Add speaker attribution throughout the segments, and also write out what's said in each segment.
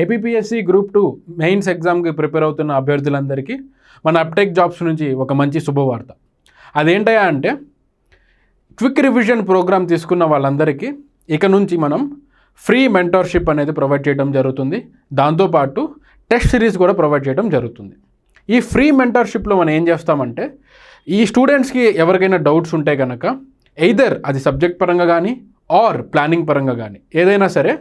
Speaker 1: APPSC group 2 mains ఎగ్జామ్కి prepare అవుతున్న అభ్యర్థులందరికీ మన అప్టెక్ జాబ్స్ నుంచి ఒక మంచి శుభవార్త. అదేంటయా అంటే క్విక్ రివిజన్ ప్రోగ్రామ్ తీసుకున్న వాళ్ళందరికీ ఇక నుంచి మనం ఫ్రీ మెంటర్షిప్ అనేది ప్రొవైడ్ చేయడం జరుగుతుంది. దాంతోపాటు టెస్ట్ సిరీస్ కూడా ప్రొవైడ్ చేయడం జరుగుతుంది. ఈ ఫ్రీ మెంటర్షిప్లో మనం ఏం చేస్తామంటే ఈ స్టూడెంట్స్కి ఎవరికైనా డౌట్స్ ఉంటే కనుక ఎయిదర్ అది సబ్జెక్ట్ పరంగా కానీ ఆర్ ప్లానింగ్ పరంగా కానీ ఏదైనా సరే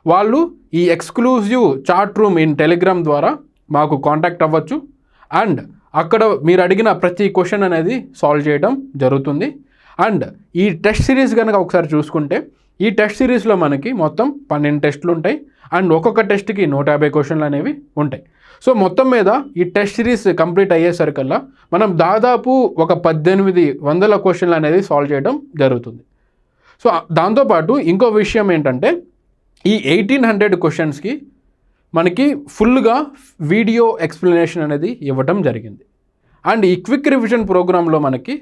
Speaker 1: వాళ్ళు ఈ exclusive chat room in Telegram ద్వారా మాకు కాంటాక్ట్ అవ్వచ్చు. అండ్ అక్కడ మీరు అడిగిన ప్రతి క్వశ్చన్ అనేది సాల్వ్ చేయడం జరుగుతుంది. అండ్ ఈ టెస్ట్ సిరీస్ కనుక ఒకసారి చూసుకుంటే ఈ టెస్ట్ సిరీస్లో మనకి మొత్తం 12 టెస్టులు ఉంటాయి. అండ్ ఒక్కొక్క టెస్ట్కి 150 క్వశ్చన్లు అనేవి ఉంటాయి. సో మొత్తం మీద ఈ టెస్ట్ సిరీస్ కంప్లీట్ అయ్యేసరికల్లా మనం దాదాపు ఒక 1800 క్వశ్చన్లు అనేది సాల్వ్ చేయడం జరుగుతుంది. సో దాంతోపాటు ఇంకో విషయం ఏంటంటే ఈ 1800 క్వశ్చన్స్కి మనకి ఫుల్గా వీడియో ఎక్స్ప్లెనేషన్ అనేది ఇవ్వటం జరిగింది. అండ్ ఈ క్విక్ రివిజన్ ప్రోగ్రాంలో మనకి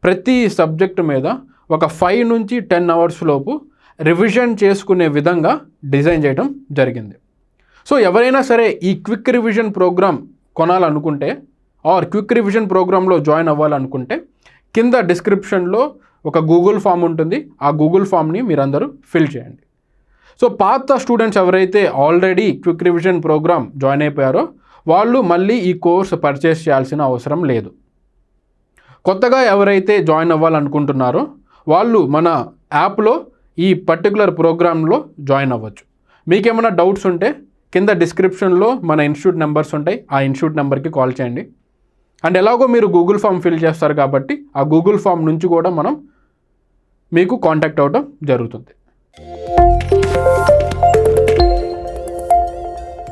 Speaker 1: ప్రతి సబ్జెక్టు మీద ఒక 5 నుంచి 10 అవర్స్ లోపు రివిజన్ చేసుకునే విధంగా డిజైన్ చేయడం జరిగింది. సో ఎవరైనా సరే ఈ క్విక్ రివిజన్ ప్రోగ్రామ్ కొనాలనుకుంటే ఆర్ క్విక్ రివిజన్ ప్రోగ్రాంలో జాయిన్ అవ్వాలనుకుంటే కింద డిస్క్రిప్షన్లో ఒక గూగుల్ ఫామ్ ఉంటుంది. ఆ గూగుల్ ఫామ్ని మీరందరూ ఫిల్ చేయండి. సో పాత స్టూడెంట్స్ ఎవరైతే already quick revision program join అయిపోయారో వాళ్ళు మళ్ళీ ఈ కోర్స్ పర్చేస్ చేయాల్సిన అవసరం లేదు. కొత్తగా ఎవరైతే జాయిన్ అవ్వాలనుకుంటున్నారో వాళ్ళు మన యాప్లో ఈ పర్టికులర్ ప్రోగ్రాంలో జాయిన్ అవ్వచ్చు. మీకేమైనా డౌట్స్ ఉంటే కింద డిస్క్రిప్షన్లో మన ఇన్స్టిట్యూట్ నెంబర్స్ ఉంటాయి. ఆ ఇన్స్టిట్యూట్ నెంబర్కి కాల్ చేయండి. అండ్ ఎలాగో మీరు గూగుల్ ఫామ్ ఫిల్ చేస్తారు కాబట్టి ఆ గూగుల్ ఫామ్ నుంచి కూడా మనం మీకు కాంటాక్ట్ అవ్వడం జరుగుతుంది.